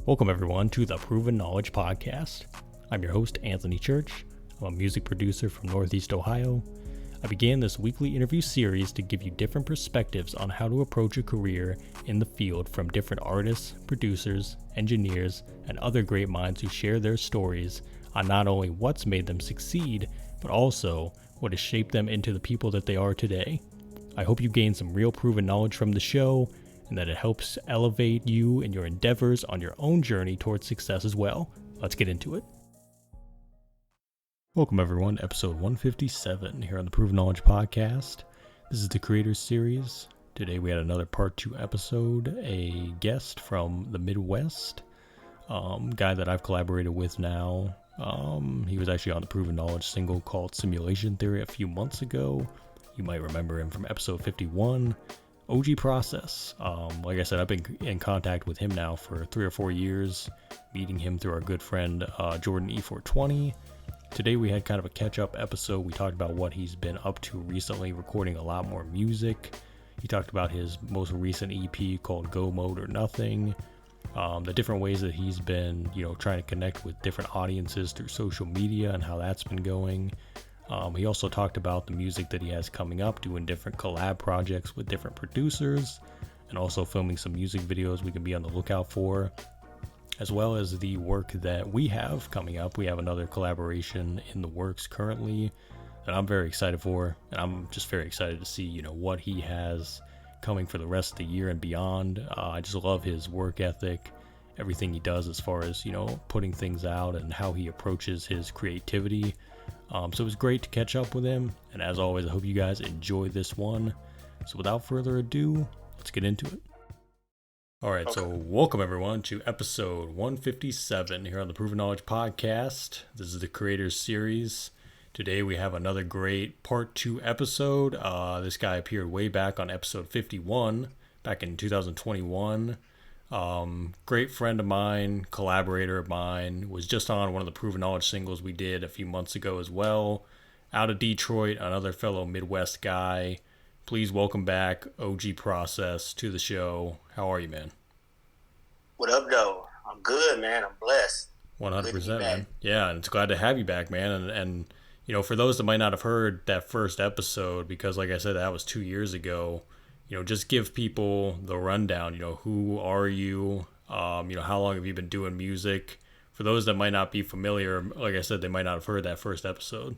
Welcome everyone to the Proven Knowledge Podcast. I'm your host, Anthony Church. I'm a music producer from Northeast Ohio. I began this weekly interview series to give you different perspectives on how to approach a career in the field from different artists, producers, engineers, and other great minds who share their stories on not only what's made them succeed, but also what has shaped them into the people that they are today. I hope you gain some real proven knowledge from the show, and that it helps elevate you in your endeavors on your own journey towards success as well. Let's get into it. Welcome everyone to episode 157 here on the Proven Knowledge Podcast. This is the Creators Series. Today we had another part 2 episode, a guest from the Midwest, guy that I've collaborated with now. He was actually on the Proven Knowledge single called Simulation Theory a few months ago. You might remember him from episode 51. O.G Proce. Like I said, I've been in contact with him now for 3 or 4 years, meeting him through our good friend Jordan E420. Today we had kind of a catch-up episode. We talked about what he's been up to recently, recording a lot more music. He talked about his most recent EP called Go Mode or Nothing, the different ways that he's been, trying to connect with different audiences through social media and how that's been going. He also talked about the music that he has coming up, doing different collab projects with different producers, and also filming some music videos we can be on the lookout for, as well as the work that we have coming up. We have another collaboration in the works currently that I'm very excited for, and I'm just very excited to see, what he has coming for the rest of the year and beyond. I just love his work ethic, everything he does as far as, putting things out and how he approaches his creativity. So it was great to catch up with him, and as always, I hope you guys enjoy this one. So without further ado, let's get into it. Alright, So welcome everyone to episode 157 here on the Proven Knowledge Podcast. This is the Creators Series. Today we have another great part 2 episode. This guy appeared way back on episode 51, back in 2021. Great friend of mine, collaborator of mine, was just on one of the Proven Knowledge singles we did a few months ago as well. Out of Detroit, another fellow Midwest guy. Please welcome back O.G Proce to the show. How are you, man? What up, though? I'm good, man. I'm blessed. 100%, man. Yeah, and it's glad to have you back, man. And for those that might not have heard that first episode, because like I said, that was 2 years ago, just give people the rundown. Who are you? How long have you been doing music? For those that might not be familiar, like I said, they might not have heard that first episode.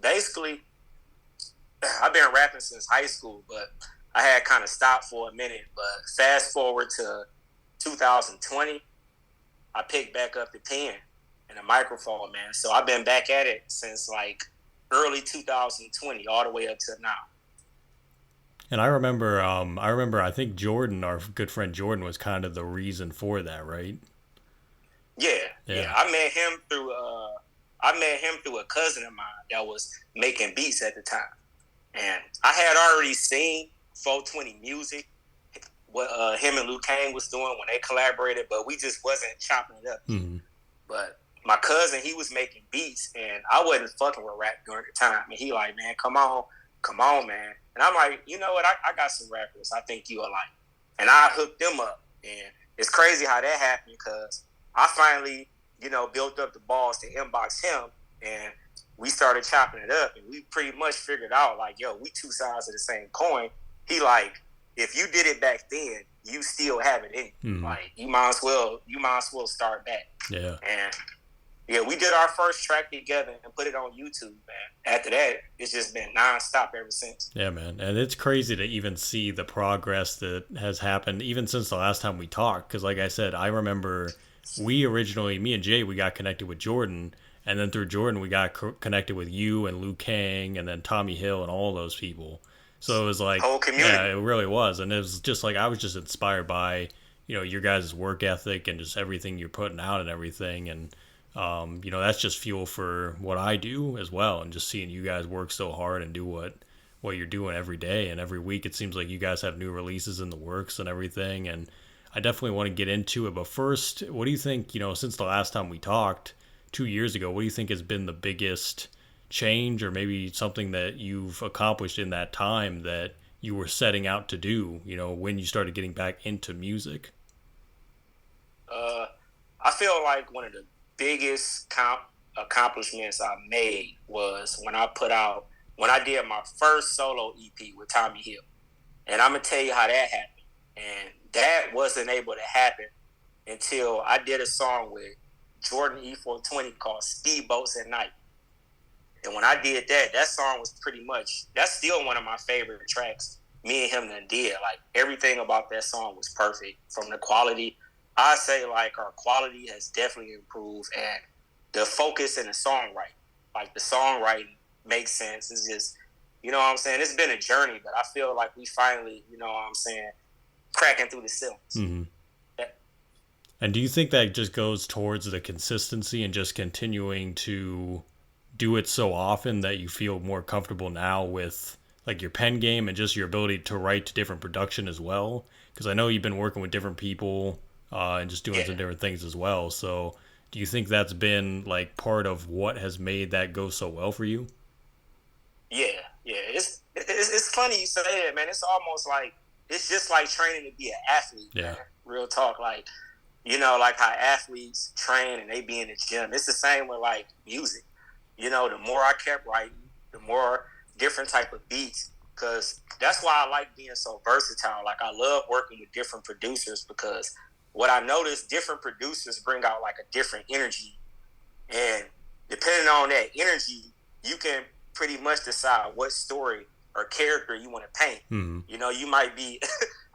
Basically, I've been rapping since high school, but I had kind of stopped for a minute. But fast forward to 2020, I picked back up the pen and the microphone, man. So I've been back at it since like early 2020, all the way up to now. And I remember, I think Jordan, our good friend Jordan, was kind of the reason for that, right? Yeah. I met him through a cousin of mine that was making beats at the time, and I had already seen 420 Music, what him and Luke Kane was doing when they collaborated, but we just wasn't chopping it up. Mm-hmm. But my cousin, he was making beats, and I wasn't fucking with rap during the time. And he like, man, come on, man. And I'm like, you know what? I got some rappers I think you'll like. And I hooked them up. And it's crazy how that happened, because I finally, built up the balls to inbox him, and we started chopping it up. And we pretty much figured out, like, yo, we two sides of the same coin. He like, if you did it back then, you still have it in you. Mm-hmm. Like, you might as well start back. Yeah. And yeah, we did our first track together and put it on YouTube, man. After that, it's just been nonstop ever since. Yeah, man. And it's crazy to even see the progress that has happened even since the last time we talked. Because like I said, I remember me and Jay, we got connected with Jordan. And then through Jordan, we got connected with you and Luke Kang and then Tommy Hill and all those people. So it was like, whole community. Yeah, it really was. And it was just like, I was just inspired by, your guys' work ethic and just everything you're putting out and everything. And, that's just fuel for what I do as well. And just seeing you guys work so hard and do what you're doing every day and every week. It seems like you guys have new releases in the works and everything. And I definitely want to get into it. But first, what do you think, since the last time we talked 2 years ago, what do you think has been the biggest change, or maybe something that you've accomplished in that time that you were setting out to do, when you started getting back into music? I feel like one of the biggest accomplishments I made was when I did my first solo EP with Tommy Hill. And I'm going to tell you how that happened. And that wasn't able to happen until I did a song with Jordan E420 called Speedboats at Night. And when I did that, that song was that's still one of my favorite tracks me and him done did. Like, everything about that song was perfect. From the quality, I say, like, our quality has definitely improved, and the focus in the songwriting. Like, the songwriting makes sense. It's just, you know what I'm saying? It's been a journey, but I feel like we finally, you know what I'm saying, cracking through the ceilings. Mm-hmm. Yeah. And do you think that just goes towards the consistency and just continuing to do it so often that you feel more comfortable now with like your pen game and just your ability to write to different production as well? Because I know you've been working with different people and just doing some different things as well. So do you think that's been like part of what has made that go so well for you? Yeah. It's funny you say that, man. It's almost like, it's just like training to be an athlete. Yeah. Man. Real talk. Like, like how athletes train and they be in the gym. It's the same with like music. The more I kept writing, the more different type of beats, because that's why I like being so versatile. Like, I love working with different producers, because what I noticed, different producers bring out like a different energy, and depending on that energy, you can pretty much decide what story or character you want to paint. Mm-hmm. You might be,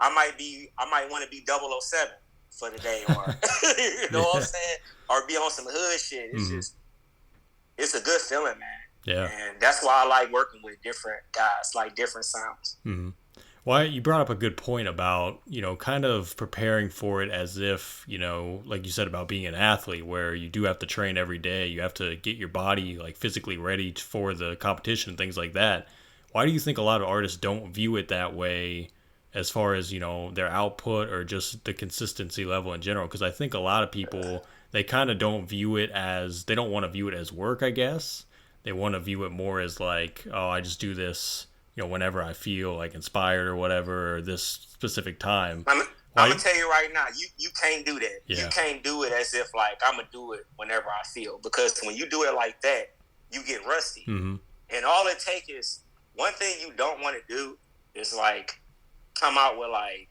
I might want to be 007 for the day, or you know what I'm saying, or be on some hood shit. It's just, it's a good feeling, man. Yeah. And that's why I like working with different guys, like different sounds. Mm-hmm. Well, you brought up a good point about, kind of preparing for it as if, like you said about being an athlete, where you do have to train every day. You have to get your body like physically ready for the competition and things like that. Why do you think a lot of artists don't view it that way as far as, their output or just the consistency level in general? Because I think a lot of people, they kind of don't view it as, they don't want to view it as work, I guess. They want to view it more as like, oh, I just do this, whenever I feel like inspired or whatever, or this specific time. I'm going to tell you right now, you can't do that. Yeah. You can't do it as if like, I'm going to do it whenever I feel. Because when you do it like that, you get rusty. Mm-hmm. And all it takes is, one thing you don't want to do is like come out with like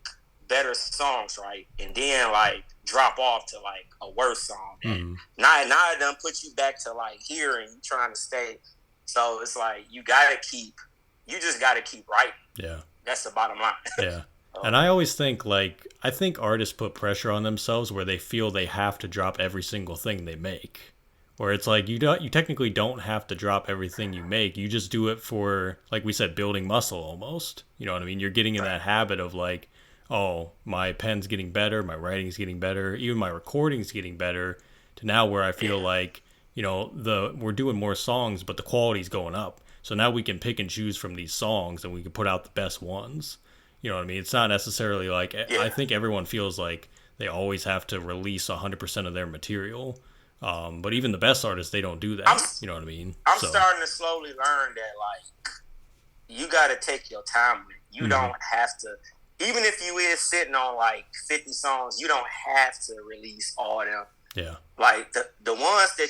better songs, right? And then like drop off to like a worse song. Mm-hmm. Now it done put you back to like here, and you trying to stay. So it's like, you just got to keep writing. Yeah. That's the bottom line. Yeah. And I always think I think artists put pressure on themselves where they feel they have to drop every single thing they make. Where it's like, you technically don't have to drop everything you make. You just do it for, like we said, building muscle almost. You know what I mean? You're getting in that habit of like, oh, my pen's getting better, my writing's getting better, even my recording's getting better, to now where I feel like, we're doing more songs, but the quality's going up. So now we can pick and choose from these songs, and we can put out the best ones. You know what I mean? It's not necessarily like, I think everyone feels like they always have to release 100% of their material. But even the best artists, they don't do that. You know what I mean? I'm starting to slowly learn that, like, you got to take your time with it. You don't have to, even if you is sitting on like 50 songs, you don't have to release all of them. Yeah. Like the ones that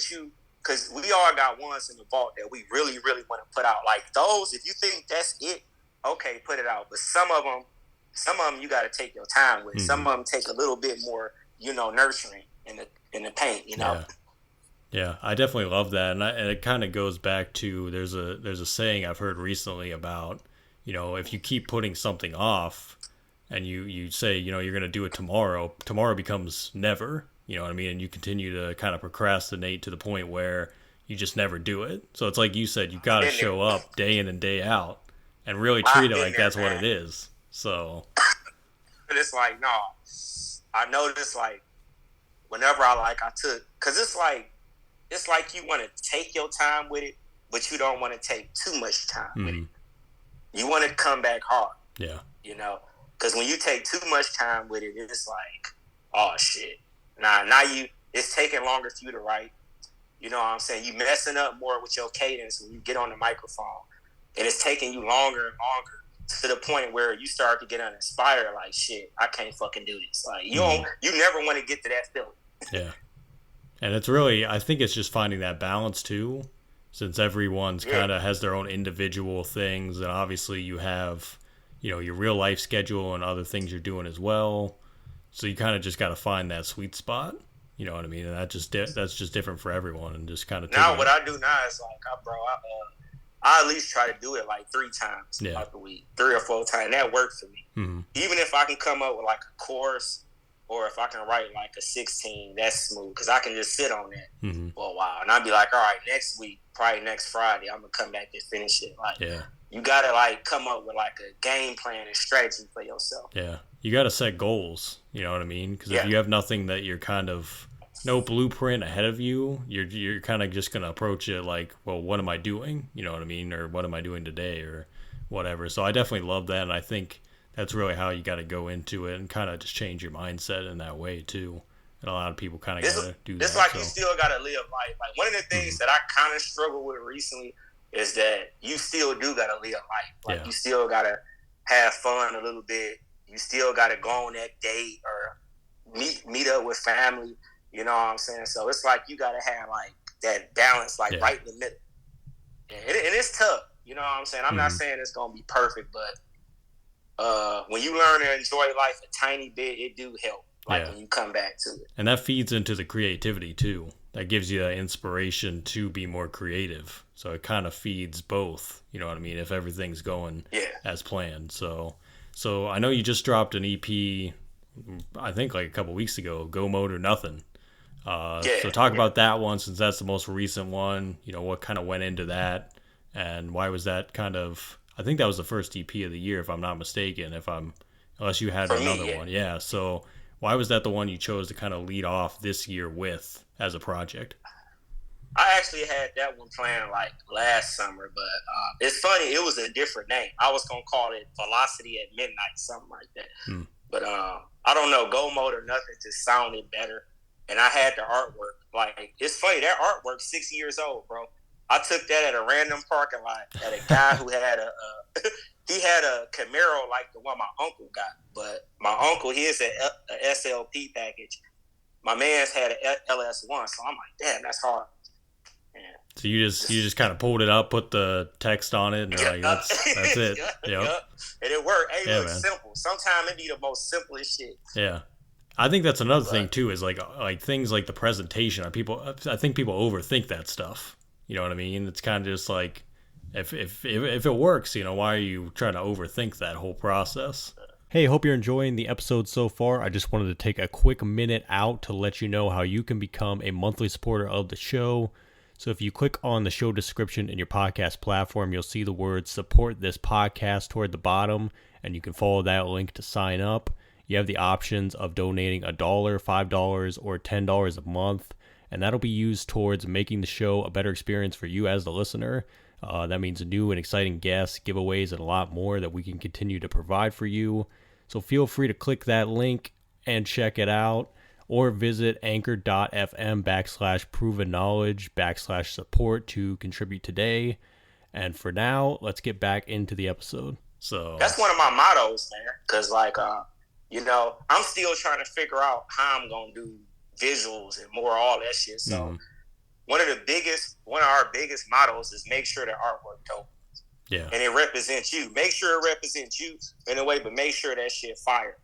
because we all got ones in the vault that we really, really want to put out. Like those, if you think that's it, okay, put it out. But some of them you got to take your time with. Mm-hmm. Some of them take a little bit more, nurturing in the paint, Yeah. Yeah, I definitely love that, and it kind of goes back to there's a saying I've heard recently about, if you keep putting something off, and you say you're gonna do it tomorrow becomes never. You know what I mean? And you continue to kind of procrastinate to the point where you just never do it. So it's like you said, you got to show up day in and day out and really treat it like that's what it is. So, but it's like, no, I noticed like whenever I took, because it's like you want to take your time with it, but you don't want to take too much time with it. You want to come back hard. Yeah. Because when you take too much time with it, it's like, oh shit. Now it's taking longer for you to write. You know what I'm saying? You messing up more with your cadence when you get on the microphone. And it's taking you longer and longer to the point where you start to get uninspired. Like, shit, I can't fucking do this. Like, you never want to get to that feeling. Yeah. And it's really, I think it's just finding that balance too, since everyone's kind of has their own individual things. And obviously you have, your real life schedule and other things you're doing as well. So you kind of just got to find that sweet spot. You know what I mean? And that's just different for everyone, and just kind of. Now, what I do now is like, I at least try to do it like 3 times throughout the week, 3 or 4 times. That works for me. Mm-hmm. Even if I can come up with like a chorus, or if I can write like a 16, that's smooth because I can just sit on that for a while, and I'll be like, all right, next week, probably next Friday, I'm gonna come back and finish it. Like, you gotta like come up with like a game plan and strategy for yourself. Yeah, you gotta set goals. You know what I mean? Because if you have nothing that you're kind of no blueprint ahead of you, you're kind of just gonna approach it like, well, what am I doing? You know what I mean? Or what am I doing today? Or whatever. So I definitely love that, and I think that's really how you got to go into it and kind of just change your mindset in that way too. And a lot of people kind of got to do that. It's like you still got to live life. Like one of the things that I kind of struggle with recently is that you still do got to live life. Like you still got to have fun a little bit. You still got to go on that date or meet up with family. You know what I'm saying? So it's like you got to have like that balance, like right in the middle. And it's tough. You know what I'm saying? I'm not saying it's going to be perfect, but when you learn to enjoy life a tiny bit, it do help. Like when you come back to it. And that feeds into the creativity too. That gives you that inspiration to be more creative. So it kind of feeds both. You know what I mean? If everything's going as planned. So I know you just dropped an EP, I think like a couple weeks ago, Go Mode or Nothing. So talk about that one, since that's the most recent one. What kind of went into that, and why was that kind of... I think that was the first EP of the year, if I'm not mistaken. Unless you had another one, So why was that the one you chose to kind of lead off this year with as a project? I actually had that one planned like last summer, but it's funny. It was a different name. I was gonna call it Velocity at Midnight, something like that. But I don't know. Go Mode or Nothing just sounded better, and I had the artwork. Like, it's funny, that artwork's 6 years old, bro. I took that at a random parking lot at a guy who had he had a Camaro like the one my uncle got, but my uncle, his a SLP package. My man's had an LS1, so I'm like, damn, that's hard. Yeah. So you just kind of pulled it up, put the text on it, and you're like, that's it. Yep. And it worked. Hey, look, simple. Sometimes it be the most simplest shit. Yeah. I think that's another thing too, is like things like the presentation. I think people overthink that stuff. You know what I mean? It's kind of just like, if it works, why are you trying to overthink that whole process? Hey, hope you're enjoying the episode so far. I just wanted to take a quick minute out to let you know how you can become a monthly supporter of the show. So if you click on the show description in your podcast platform, you'll see the words "support this podcast" toward the bottom, and you can follow that link to sign up. You have the options of donating $1, $5, or $10 a month. And that'll be used towards making the show a better experience for you as the listener. That means new and exciting guests, giveaways, and a lot more that we can continue to provide for you. So feel free to click that link and check it out, or visit anchor.fm/provenknowledge/support to contribute today. And for now, let's get back into the episode. So that's one of my mottos, man. Because I'm still trying to figure out how I'm gonna do visuals and more all that shit. So one of our biggest mottos is make sure the artwork dope. Yeah. And it represents you. Make sure it represents you in a way, but make sure that shit fire.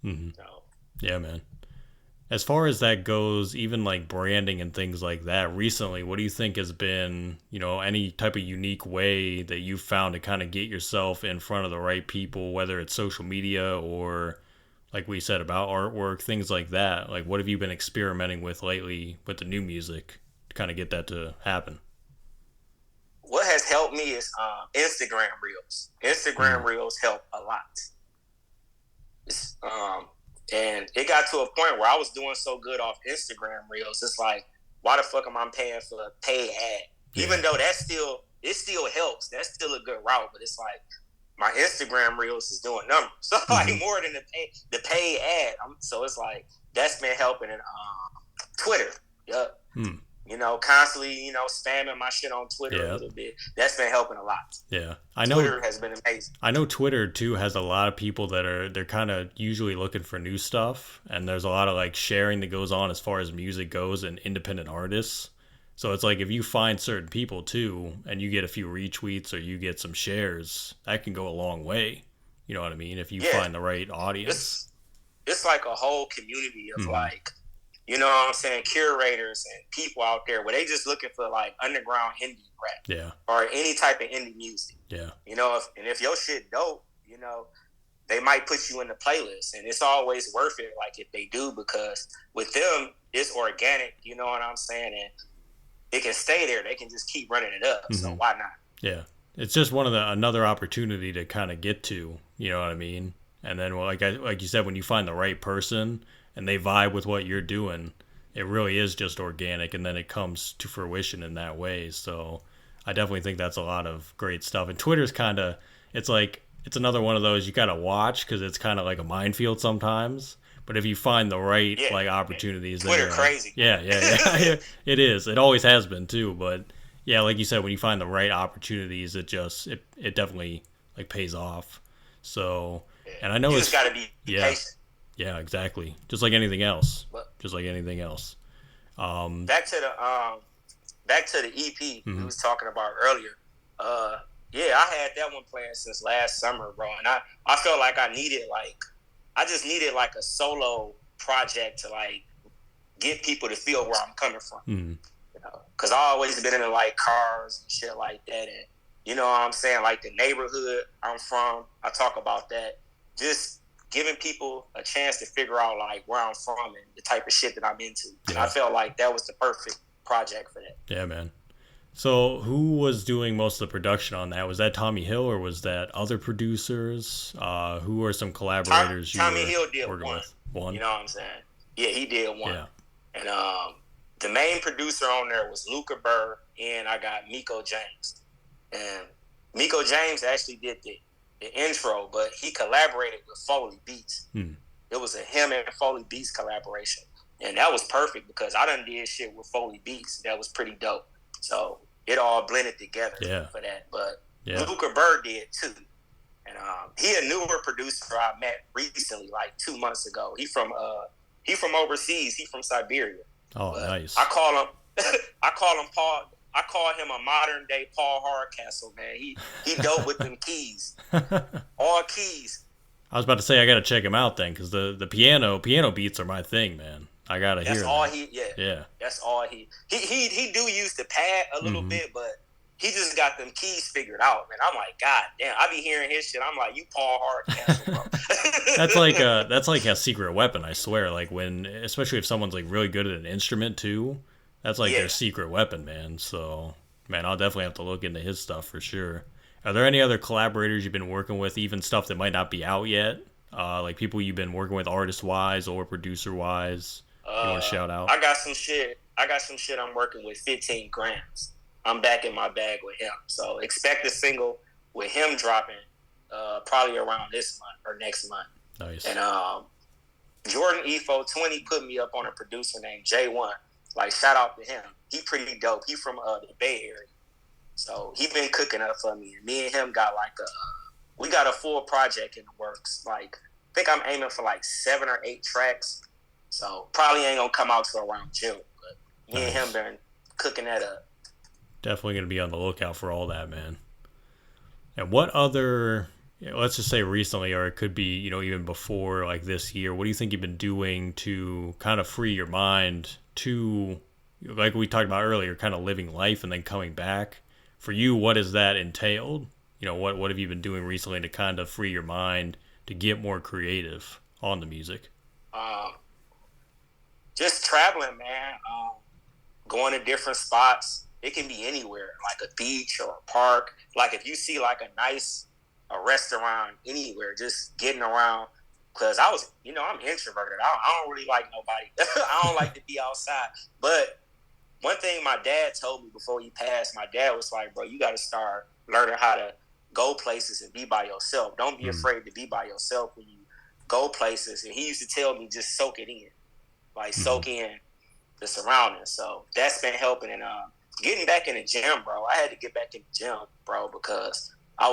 So. Yeah, man. As far as that goes, even like branding and things like that, recently, what do you think has been, any type of unique way that you've found to kind of get yourself in front of the right people, whether it's social media or, like we said, about artwork, things like that? Like, what have you been experimenting with lately with the new music to kind of get that to happen? What has helped me is Instagram Reels. Instagram Reels help a lot. And it got to a point where I was doing so good off Instagram Reels. It's like, why the fuck am I paying for a paid ad? Yeah. Even though it still helps. That's still a good route, but it's like, my Instagram Reels is doing numbers. So like more than the paid ad. So it's like, that's been helping in Twitter. Yep. constantly, spamming my shit on Twitter a little bit. That's been helping a lot. Yeah, Twitter has been amazing. I know Twitter too has a lot of people they're kind of usually looking for new stuff, and there's a lot of like sharing that goes on as far as music goes and independent artists. So it's like if you find certain people too, and you get a few retweets or you get some shares, that can go a long way. You know what I mean? If you find the right audience. It's like a whole community of like, you know what I'm saying, curators and people out there where they just looking for like underground indie rap, or any type of indie music, if your shit dope, they might put you in the playlist, and it's always worth it, like if they do, because with them it's organic, you know what I'm saying, and it can stay there. They can just keep running it up. So why not? Yeah, it's just another opportunity to kind of get to, you know what I mean, and then like you said, when you find the right person and they vibe with what you're doing, it really is just organic, and then it comes to fruition in that way. So I definitely think that's a lot of great stuff. And Twitter's kind of, it's another one of those you gotta watch because it's kind of like a minefield sometimes. But if you find the right like opportunities, Twitter crazy. Yeah, it is. It always has been too. But yeah, like you said, when you find the right opportunities, it definitely like pays off. So, and I know you just gotta be patient. Yeah, exactly. Just like anything else. Back to the EP we was talking about earlier. I had that one playing since last summer, bro, and I felt like I just needed like a solo project to like get people to feel where I'm coming from. Because I always been in like cars and shit like that, and you know what I'm saying, like the neighborhood I'm from, I talk about that. Just giving people a chance to figure out like where I'm from and the type of shit that I'm into. And I felt like that was the perfect project for that. Yeah, man. So who was doing most of the production on that? Was that Tommy Hill or was that other producers? Who are some collaborators Tommy Hill did working one. with? One? You know what I'm saying? Yeah, he did one. Yeah. And the main producer on there was Luca Burr, and I got Miko James. And Miko James actually did the intro, but he collaborated with Foley Beats. It was a him and Foley Beats collaboration, and that was perfect because I done did shit with Foley Beats that was pretty dope. So it all blended together for that. But Luca Burr did too, and he a newer producer I met recently, like 2 months ago. He from overseas. He from Siberia. Oh, nice. I call him Paul. I call him a modern day Paul Hardcastle, man. He dope with them keys, all keys. I was about to say I gotta check him out then, because the piano beats are my thing, man. I gotta hear. That's all that. That's all he do use the pad a little bit, but he just got them keys figured out, man. I'm like, God damn, I be hearing his shit. I'm like, you Paul Hardcastle, bro. that's like a secret weapon, I swear. Like especially if someone's like really good at an instrument too. That's like their secret weapon, man. So, man, I'll definitely have to look into his stuff for sure. Are there any other collaborators you've been working with, even stuff that might not be out yet? Like people you've been working with artist-wise or producer-wise? You want to shout out? I got some shit I'm working with 15 grams. I'm back in my bag with him. So expect a single with him dropping probably around this month or next month. Nice. And Jordan Efo 20 put me up on a producer named J1. Like, shout out to him. He pretty dope. He from the Bay Area. So he been cooking up for me. And me and him got like we got a full project in the works. Like, I think I'm aiming for like 7 or 8 tracks. So probably ain't gonna come out till around June. But me and him been cooking that up. Definitely gonna be on the lookout for all that, man. And what other, let's just say recently, or it could be, even before like this year, what do you think you've been doing to kind of free your mind to, like we talked about earlier, kind of living life and then coming back? For you, what has that entailed? What have you been doing recently to kind of free your mind to get more creative on the music? Just traveling, man. Going to different spots. It can be anywhere, like a beach or a park. Like if you see like a restaurant anywhere, just getting around. Because I'm introverted. I don't really like nobody. I don't like to be outside. But one thing my dad told me before he passed, my dad was like, bro, you got to start learning how to go places and be by yourself. Don't be afraid to be by yourself when you go places. And he used to tell me, just soak it in. Like, soak in the surroundings. So that's been helping. And getting back in the gym, bro. I had to get back in the gym, bro, because I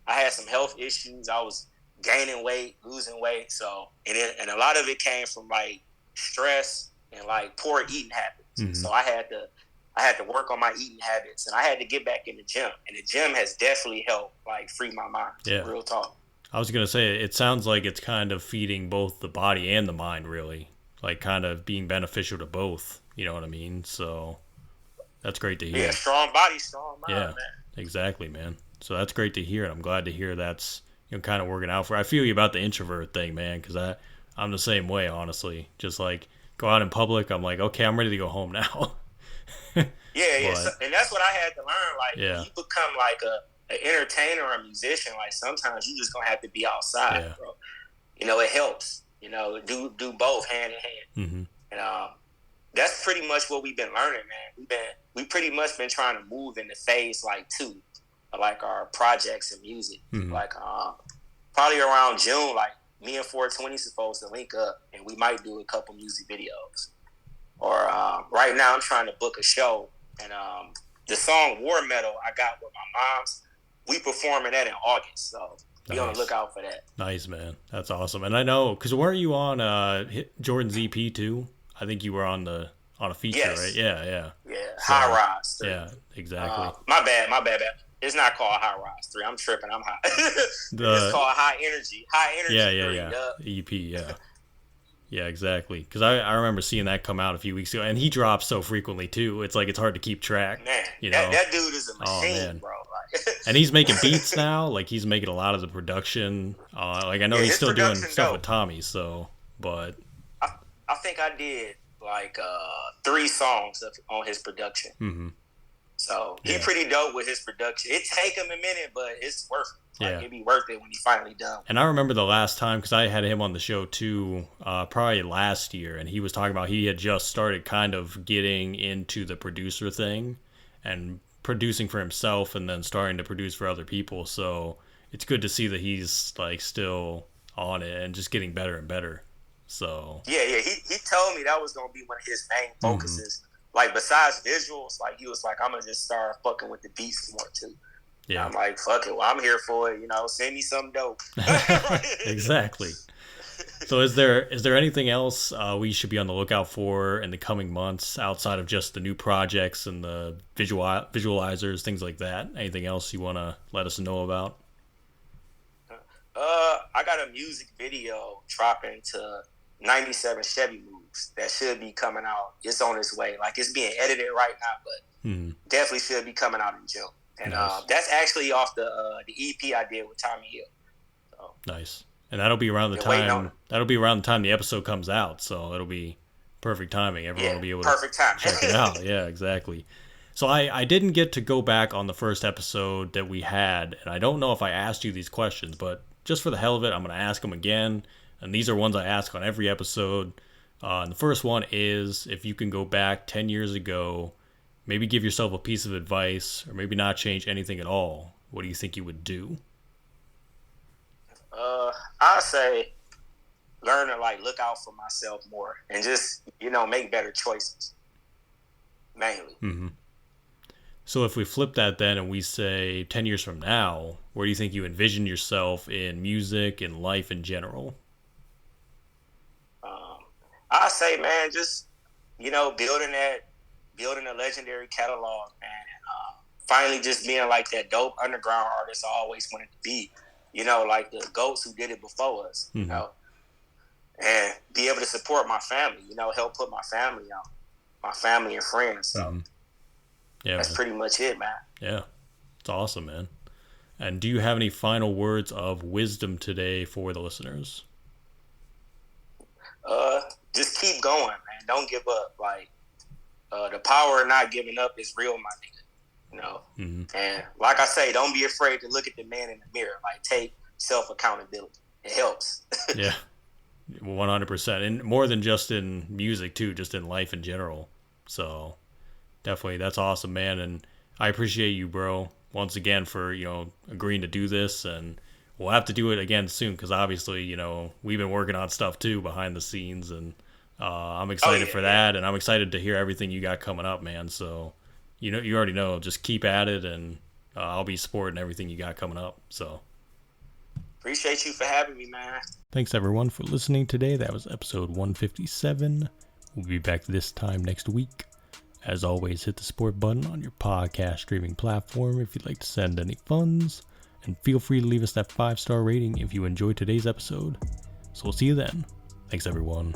had some health issues. I was gaining weight, losing weight. So, and a lot of it came from like stress and like poor eating habits. Mm-hmm. So I had to work on my eating habits, and I had to get back in the gym. And the gym has definitely helped like free my mind. Yeah. Real talk. I was going to say, it sounds like it's kind of feeding both the body and the mind, really. Like kind of being beneficial to both. You know what I mean? So that's great to hear. Yeah, strong body, strong mind, man. Exactly, man. So that's great to hear, and I'm glad to hear that's kind of working out for. I feel you about the introvert thing, man, because I'm the same way, honestly. Just like go out in public, I'm like, okay, I'm ready to go home now. Yeah. So, and that's what I had to learn. Like, when you become like an entertainer or a musician, like sometimes you just gonna have to be outside, bro. You know, it helps. You know, do both hand in hand, mm-hmm. And that's pretty much what we've been learning, man. We pretty much been trying to move in the phase like 2, like our projects and music. Mm-hmm. Like probably around June, like me and 420 supposed to link up, and we might do a couple music videos. Or right now, I'm trying to book a show, and the song War Metal I got with my mom's. We performing that in August, so be on the lookout for that. Nice, man. That's awesome. And I know, because weren't you on Jordan's EP too? I think you were on a feature, right? Yeah. Yeah, so, High Rise 3. Yeah, exactly. My bad. It's not called High Rise 3. I'm tripping. I'm high. It's called High Energy. High Energy 3. EP, yeah. Yeah, exactly. Because I remember seeing that come out a few weeks ago, and he drops so frequently too. It's like it's hard to keep track. Man, you know? that dude is a machine, bro. And he's making beats now. Like he's making a lot of the production. Like I know he's still doing stuff with Tommy. So, but I think I did like 3 songs on his production. Mm-hmm. So he's pretty dope with his production. It take him a minute, but it's worth it. Like, it'd be worth it when he finally done. And I remember the last time, because I had him on the show too, probably last year, and he was talking about he had just started kind of getting into the producer thing and producing for himself and then starting to produce for other people. So it's good to see that he's like still on it and just getting better and better. So yeah, he told me that was gonna be one of his main focuses. Mm-hmm. Like besides visuals, like he was like, I'm gonna just start fucking with the beats more too. Yeah, I'm like, fuck it. Well, I'm here for it. You know, send me some dope. Exactly. So is there anything else we should be on the lookout for in the coming months outside of just the new projects and the visualizers, things like that? Anything else you want to let us know about? I got a music video dropping to 97 Chevy Moves that should be coming out. It's on its way. Like it's being edited right now, but definitely should be coming out in June. And nice. That's actually off the EP I did with Tommy Hill. So, nice. And that'll be around the time. That'll be around the time the episode comes out. So it'll be perfect timing. Everyone will be able to check it out. Yeah, exactly. So I didn't get to go back on the first episode that we had, and I don't know if I asked you these questions, but just for the hell of it, I'm going to ask them again. And these are ones I ask on every episode. And the first one is, if you can go back 10 years ago, maybe give yourself a piece of advice, or maybe not change anything at all, what do you think you would do? I'd say learn to like look out for myself more and just, make better choices. Mainly. Mm-hmm. So if we flip that then and we say 10 years from now, where do you think you envision yourself in music and life in general? I say, man, just, building a legendary catalog, man. And, finally just being like that dope underground artist I always wanted to be, like the GOATs who did it before us, and be able to support my family, help put my family on, my family and friends. So yeah, that's pretty much it, man. Yeah, it's awesome, man. And do you have any final words of wisdom today for the listeners? Just keep going, man. Don't give up. Like, the power of not giving up is real, my nigga. And like I say, don't be afraid to look at the man in the mirror. Like, take self-accountability. It helps. Yeah, 100%. And more than just in music, too, just in life in general. So definitely, that's awesome, man. And I appreciate you, bro, once again for, agreeing to do this. And we'll have to do it again soon because obviously, we've been working on stuff, too, behind the scenes. And I'm excited for that, and I'm excited to hear everything you got coming up, man. So, you already know, just keep at it, and I'll be supporting everything you got coming up. So, appreciate you for having me, man. Thanks everyone for listening today. That was episode 157. We'll be back this time next week. As always, hit the support button on your podcast streaming platform if you'd like to send any funds, and feel free to leave us that 5-star rating if you enjoyed today's episode. So we'll see you then. Thanks everyone.